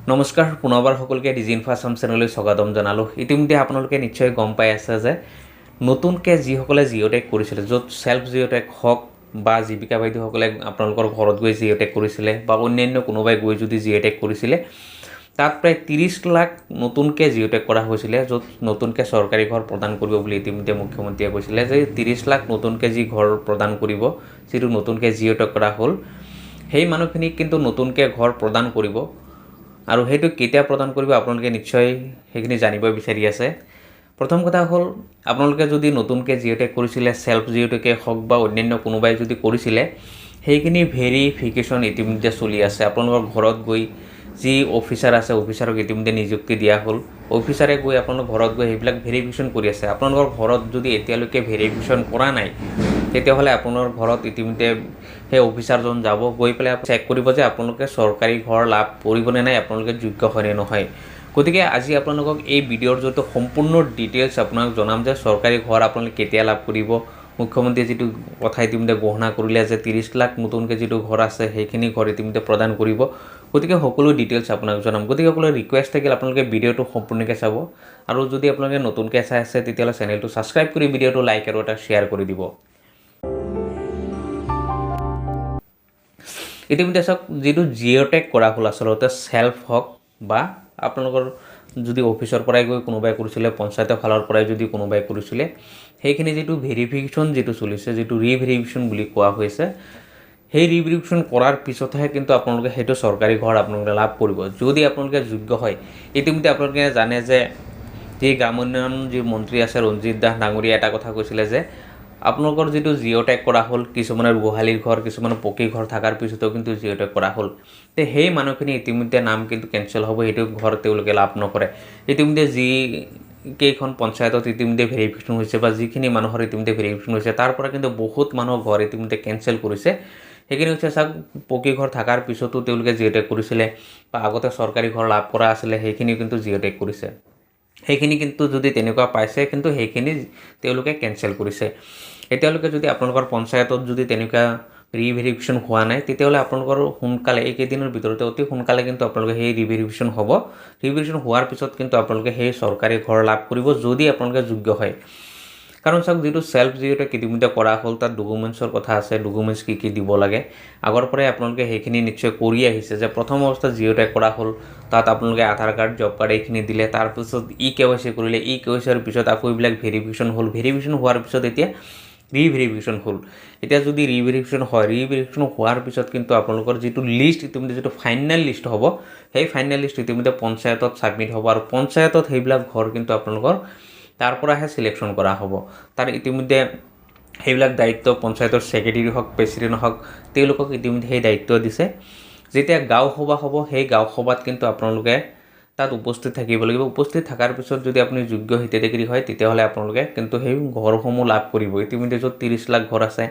নমস্কাৰ পুনৰবাৰ সকলোকে ডিজি ইনফো আছাম চেনেললৈ স্বাগতম জনালোঁ। ইতিমধ্যে আপোনালোকে নিশ্চয় গম পাই আছে যে নতুনকৈ যিসকলে জিঅ'টেক কৰিছিলে, য'ত চেল্ফ জিঅ'টেক হওক বা জীৱিকা বাইদেউসকলে আপোনালোকৰ ঘৰত গৈ জিঅ'টেক কৰিছিলে বা অন্যান্য কোনোবাই গৈ যদি জিঅ'টেক কৰিছিলে, তাত প্ৰায় 30 লাখ নতুনকৈ জিঅ'টেক কৰা হৈছিলে, য'ত নতুনকৈ চৰকাৰী ঘৰ প্ৰদান কৰিব বুলি ইতিমধ্যে মুখ্যমন্ত্ৰীয়ে কৈছিলে যে 30 লাখ নতুনকৈ যি ঘৰ প্ৰদান কৰিব, যিটো নতুনকৈ জিঅ'টেক কৰা হ'ল, সেই মানুহখিনিক কিন্তু নতুনকৈ ঘৰ প্ৰদান কৰিব। আৰু সেইটো কেতিয়া প্ৰদান কৰিব আপোনালোকে নিশ্চয় সেইখিনি জানিব বিচাৰি আছে। প্ৰথম কথা হ'ল, আপোনালোকে যদি নতুনকৈ জিঅ'টেক কৰিছিলে, চেল্ফ জিঅ'টেকে হওক বা অন্যান্য কোনোবাই যদি কৰিছিলে, সেইখিনি ভেৰিফিকেশ্যন ইতিমধ্যে চলি আছে। আপোনালোকৰ ঘৰত গৈ যি অফিচাৰ আছে, অফিচাৰক ইতিমধ্যে নিযুক্তি দিয়া হ'ল। অফিচাৰে গৈ আপোনালোকৰ ঘৰত গৈ সেইবিলাক ভেৰিফিকেশ্যন কৰি আছে। আপোনালোকৰ ঘৰত যদি এতিয়ালৈকে ভেৰিফিকেশ্যন কৰা নাই, তেতিয়াহ'লে আপোনাৰ ঘৰত ইতিমধ্যে সেই অফিচাৰজন যাব, গৈ পেলাই চেক কৰিব যে আপোনালোকে চৰকাৰী ঘৰ লাভ কৰিবনে নাই, আপোনালোকে যোগ্য হয়নে নহয়। গতিকে আজি আপোনালোকক এই ভিডিঅ'ৰ জৰিয়তে সম্পূৰ্ণ ডিটেইলছ আপোনাক জনাম যে চৰকাৰী ঘৰ আপোনালোকে কেতিয়া লাভ কৰিব। মুখ্যমন্ত্ৰীয়ে যিটো কথা ইতিমধ্যে ঘোষণা কৰিলে যে 30 লাখ নতুনকৈ যিটো ঘৰ আছে সেইখিনি ঘৰ ইতিমধ্যে প্ৰদান কৰিব। গতিকে সকলো ডিটেইলছ আপোনাক জনাম। গতিকে সকলো ৰিকুৱেষ্ট থাকিল আপোনালোকে ভিডিঅ'টো সম্পূৰ্ণকৈ চাব, আৰু যদি আপোনালোকে নতুনকৈ চাই আছে তেতিয়াহ'লে চেনেলটো ছাবস্ক্ৰাইব কৰি ভিডিঅ'টো লাইক আৰু এটা শ্বেয়াৰ কৰি দিব। ইতিমধ্যে চাওক, যিটো জিঅ'টেক কৰা হ'ল আচলতে চেল্ফ হওক বা আপোনালোকৰ যদি অফিচৰ পৰাই গৈ কোনোবাই কৰিছিলে, পঞ্চায়তৰ ফালৰ পৰাই যদি কোনোবাই কৰিছিলে, সেইখিনি যিটো ভেৰিফিকেশ্যন যিটো চলিছে, যিটো ৰিভেৰিফিকেশ্যন বুলি কোৱা হৈছে, সেই ৰিভেৰিফিকেশ্যন কৰাৰ পিছতহে কিন্তু আপোনালোকে সেইটো চৰকাৰী ঘৰ আপোনালোকে লাভ কৰিব, যদি আপোনালোকে যোগ্য হয়। ইতিমধ্যে আপোনালোকে জানে যে যি গ্ৰামোন্নয়ন যি মন্ত্ৰী আছে ৰঞ্জিত দাস ডাঙৰীয়া এটা কথা কৈছিলে যে আপোনালোকৰ যিটো জিঅ'টেক কৰা হ'ল, কিছুমানৰ গোহালিৰ ঘৰ, কিছুমানৰ পকী ঘৰ থকাৰ পিছতো কিন্তু জিঅ'টেক কৰা হ'ল, তে সেই মানুহখিনি ইতিমধ্যে নাম কিন্তু কেঞ্চেল হ'ব, সেইটো ঘৰ তেওঁলোকে লাভ নকৰে। ইতিমধ্যে যি কেইখন পঞ্চায়তত ইতিমধ্যে ভেৰিফিকেশ্যন হৈছে বা যিখিনি মানুহৰ ইতিমধ্যে ভেৰিফিকেশ্যন হৈছে, তাৰ পৰা কিন্তু বহুত মানুহৰ ঘৰ ইতিমধ্যে কেঞ্চেল কৰিছে। সেইখিনি হৈছে চাওক, পকী ঘৰ থকাৰ পিছতো তেওঁলোকে জিঅ'টেক কৰিছিলে বা আগতে চৰকাৰী ঘৰ লাভ কৰা আছিলে, সেইখিনি কিন্তু জিঅ'টেক কৰিছে। সেইখিনি কিন্তু যদি তেনেকুৱা পাইছে, কিন্তু সেইখিনি তেওঁলোকে কেঞ্চেল কৰিছে। এতিয়ালৈকে যদি আপোনালোকৰ পঞ্চায়তত যদি তেনেকুৱা ৰিভেৰিফিকেশ্যন হোৱা নাই, তেতিয়াহ'লে আপোনালোকৰ সোনকালে এইকেইদিনৰ ভিতৰতে অতি সোনকালে কিন্তু আপোনালোকে সেই ৰিভেৰিফিকেশ্যন হ'ব। ৰিভেৰিফিকেশ্যন হোৱাৰ পিছত কিন্তু আপোনালোকে সেই চৰকাৰী ঘৰ লাভ কৰিব, যদি আপোনালোকে যোগ্য হয়। কাৰণ চাওক, যিটো চেল্ফ জিঅ'টেক ইতিমধ্যে কৰা হ'ল, তাত ডকুমেণ্টছৰ কথা আছে, ডকুমেণ্টছ কি দিব লাগে। আগৰ পৰাই আপোনালোকে সেইখিনি নিশ্চয় কৰি আহিছে যে প্ৰথম অৱস্থাত জিঅ'টেক কৰা হ'ল, তাত আপোনালোকে আধাৰ কাৰ্ড, জব কাৰ্ড এইখিনি দিলে, তাৰপিছত KYC কৰিলে, KYCৰ পিছত আকৌ এইবিলাক ভেৰিফিকেশ্যন হ'ল, ভেৰিফিকেশ্যন হোৱাৰ পিছত এতিয়া ৰিভেৰিফিকেশ্যন হ'ল। এতিয়া যদি ৰিভেৰিফিকেশ্যন হয়, ৰিভেৰিফিকেশ্যন হোৱাৰ পিছত কিন্তু আপোনালোকৰ যিটো লিষ্ট ইতিমধ্যে যিটো ফাইনেল লিষ্ট হ'ব, সেই ফাইনেল লিষ্ট ইতিমধ্যে পঞ্চায়তত ছাবমিট হ'ব, আৰু পঞ্চায়তত সেইবিলাক ঘৰ কিন্তু আপোনালোকৰ তাৰ পৰাহে ছিলেকশ্যন কৰা হ'ব। তাৰ ইতিমধ্যে সেইবিলাক দায়িত্ব পঞ্চায়তৰ ছেক্ৰেটেৰী হওক, প্ৰেচিডেণ্ট হওক, তেওঁলোকক ইতিমধ্যে সেই দায়িত্ব দিছে। যেতিয়া গাঁও সভা হ'ব, সেই গাঁও সভাত কিন্তু আপোনালোকে তাত উপস্থিত থাকিব লাগিব। উপস্থিত থকাৰ পিছত যদি আপুনি যোগ্য হিতাধিকাৰী হয়, তেতিয়াহ'লে আপোনালোকে কিন্তু সেই ঘৰসমূহ লাভ কৰিব। ইতিমধ্যে য'ত 30 লাখ ঘৰ আছে,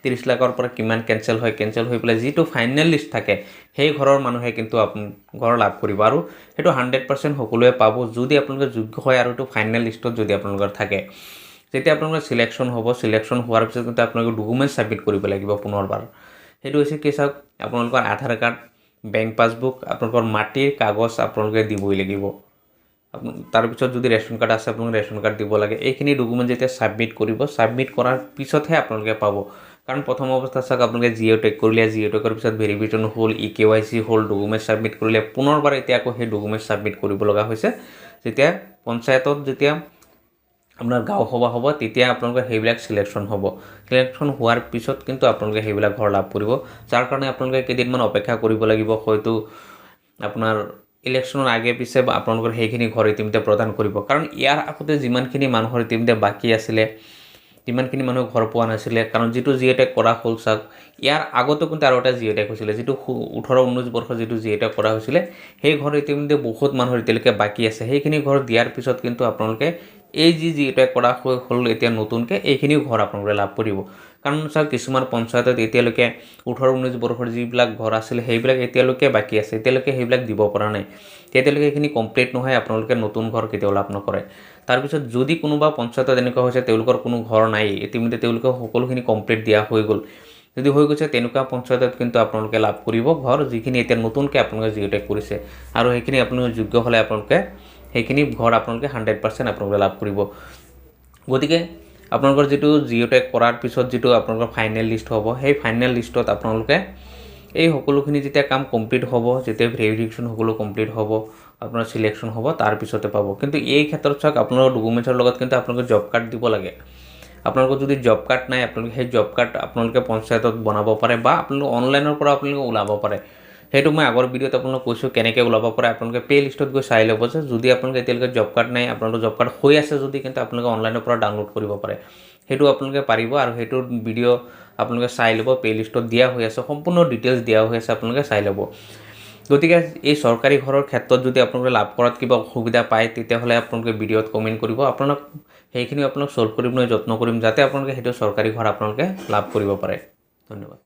30 লাখৰ পৰা কিমান কেঞ্চেল হয়, কেঞ্চেল হৈ পেলাই যিটো ফাইনেল লিষ্ট থাকে, সেই ঘৰৰ মানুহে কিন্তু ঘৰ লাভ কৰিব, আৰু সেইটো 100% সকলোৱে পাব, যদি আপোনালোকে যোগ্য হয় আৰু এইটো ফাইনেল লিষ্টত যদি আপোনালোকৰ থাকে। যেতিয়া আপোনালোকৰ ছিলেকশ্যন হ'ব, ছিলেকশ্যন হোৱাৰ পিছত কিন্তু আপোনালোকে ডকুমেণ্টছ ছাবমিট কৰিব লাগিব পুনৰবাৰ। সেইটো হৈছে কি চাওক, আপোনালোকৰ আধাৰ কাৰ্ড, বেংক পাছবুক, আপোনালোকৰ মাটিৰ কাগজ আপোনালোকে দিবই লাগিব। তাৰপিছত যদি ৰেচন কাৰ্ড আছে, আপোনালোকে ৰেচন কাৰ্ড দিব লাগে। এইখিনি ডকুমেণ্ট যেতিয়া ছাবমিট কৰিব, ছাবমিট কৰাৰ পিছতহে আপোনালোকে পাব। কাৰণ প্ৰথম অৱস্থাত চাওক, আপোনালোকে জিঅ'টেক কৰিলে, জিঅ'টেকৰ পিছত ভেৰিফিকেশ্যন হ'ল, KYC হ'ল, ডকুমেণ্ট ছাবমিট কৰিলে, পুনৰবাৰ এতিয়া আকৌ সেই ডকুমেণ্ট ছাবমিট কৰিব লগা হৈছে। যেতিয়া পঞ্চায়তত যেতিয়া আপোনাৰ গাঁও সভা হ'ব, তেতিয়া আপোনালোকৰ সেইবিলাক ছিলেকশ্যন হ'ব। ছিলেকশ্যন হোৱাৰ পিছত কিন্তু আপোনালোকে সেইবিলাক ঘৰ লাভ কৰিব, যাৰ কাৰণে আপোনালোকে কেইদিনমান অপেক্ষা কৰিব লাগিব। হয়তো আপোনাৰ ইলেকশ্যনৰ আগে পিছে আপোনালোকৰ সেইখিনি ঘৰ ইতিমধ্যে প্ৰদান কৰিব। কাৰণ ইয়াৰ আগতে যিমানখিনি মানুহৰ ইতিমধ্যে বাকী আছিলে, যিমানখিনি মানুহ ঘৰ পোৱা নাছিলে, কাৰণ যিটো জিঅ'টেক কৰা হ'ল চাওক, ইয়াৰ আগতো কিন্তু আৰু এটা জিঅ'টেক হৈছিলে, যিটো 18-19 বৰ্ষৰ যিটো জিঅ'টেক কৰা হৈছিলে, সেই ঘৰ ইতিমধ্যে বহুত মানুহৰ এতিয়ালৈকে বাকী আছে। সেইখিনি ঘৰ দিয়াৰ পিছত কিন্তু আপোনালোকে এই যি জিঅ'টেক কৰা হ'ল এতিয়া নতুনকৈ, এইখিনিও ঘৰ আপোনালোকে লাভ কৰিব। কাৰণ চাওক, কিছুমান পঞ্চায়তত এতিয়ালৈকে 18-19 বৰ্ষৰ যিবিলাক ঘৰ আছিলে, সেইবিলাক এতিয়ালৈকে বাকী আছে, এতিয়ালৈকে সেইবিলাক দিব পৰা নাই। তেতিয়ালৈকে সেইখিনি কমপ্লিট নহয়, আপোনালোকে নতুন ঘৰ কেতিয়াও লাভ নকৰে। তাৰপিছত যদি কোনোবা পঞ্চায়তত এনেকুৱা হৈছে তেওঁলোকৰ কোনো ঘৰ নাই, ইতিমধ্যে তেওঁলোকে সকলোখিনি কমপ্লিট দিয়া হৈ গ'ল, যদি হৈ গৈছে তেনেকুৱা পঞ্চায়তত কিন্তু আপোনালোকে লাভ কৰিব ঘৰ যিখিনি এতিয়া নতুনকৈ আপোনালোকে জিঅ' টেগ কৰিছে আৰু সেইখিনি আপোনালোকে যোগ্য হ'লে আপোনালোকে সেইখিনি ঘৰ আপোনালোকে 100% আপোনালোকে লাভ কৰিব। গতিকে আপোনালোকৰ যিটো জিঅ' টেগ কৰাৰ পিছত যিটো আপোনালোকৰ ফাইনেল লিষ্ট হ'ব সেই ফাইনেল লিষ্টত আপোনালোকে এই সকলোখিনি যেতিয়া কাম কমপ্লিট হ'ব, যেতিয়া ভেৰিফিকেশ্যন সকলো কমপ্লিট হ'ব, আপোনাৰ চিলেকশ্যন হ'ব, তাৰপিছতে পাব। কিন্তু এই ক্ষেত্ৰত চাওক আপোনালোকৰ ডকুমেণ্টছৰ লগত কিন্তু আপোনালোকে জব কাৰ্ড দিব লাগে। আপোনালোকৰ যদি জব কাৰ্ড নাই আপোনালোকে সেই জব কাৰ্ড আপোনালোকে পঞ্চায়তত বনাব পাৰে বা আপোনালোকে অনলাইনৰ পৰা আপোনালোকে ওলাব পাৰে। সেইটো মই আগৰ ভিডিঅ'ত আপোনালোকক কৈছোঁ কেনেকৈ ওলাব পাৰে। আপোনালোকে পে' লিষ্টত গৈ চাই ল'ব যে যদি আপোনালোকে এতিয়ালৈকে জব কাৰ্ড নাই, আপোনালোকৰ জব কাৰ্ড হৈ আছে যদি কিন্তু আপোনালোকে অনলাইনৰ পৰা ডাউনলোড কৰিব পাৰে। সেইটো আপোনালোকে পাৰিব আৰু সেইটোৰ ভিডিঅ' আপোনালোকে চাই ল'ব। পে' লিষ্টত দিয়া হৈ আছে, সম্পূৰ্ণ ডিটেইলছ দিয়া হৈ আছে, আপোনালোকে চাই ল'ব। গতিকে এই চৰকাৰী ঘৰৰ ক্ষেত্ৰত যদি আপোনালোকে লাভ কৰাত কিবা অসুবিধা পায় তেতিয়াহ'লে আপোনালোকে ভিডিঅ'ত কমেণ্ট কৰিব। আপোনালোক সেইখিনি আপোনালোক ছল্ভ কৰিবলৈ যত্ন কৰিম যাতে আপোনালোকে সেইটো চৰকাৰী ঘৰ আপোনালোকে লাভ কৰিব পাৰে। ধন্যবাদ।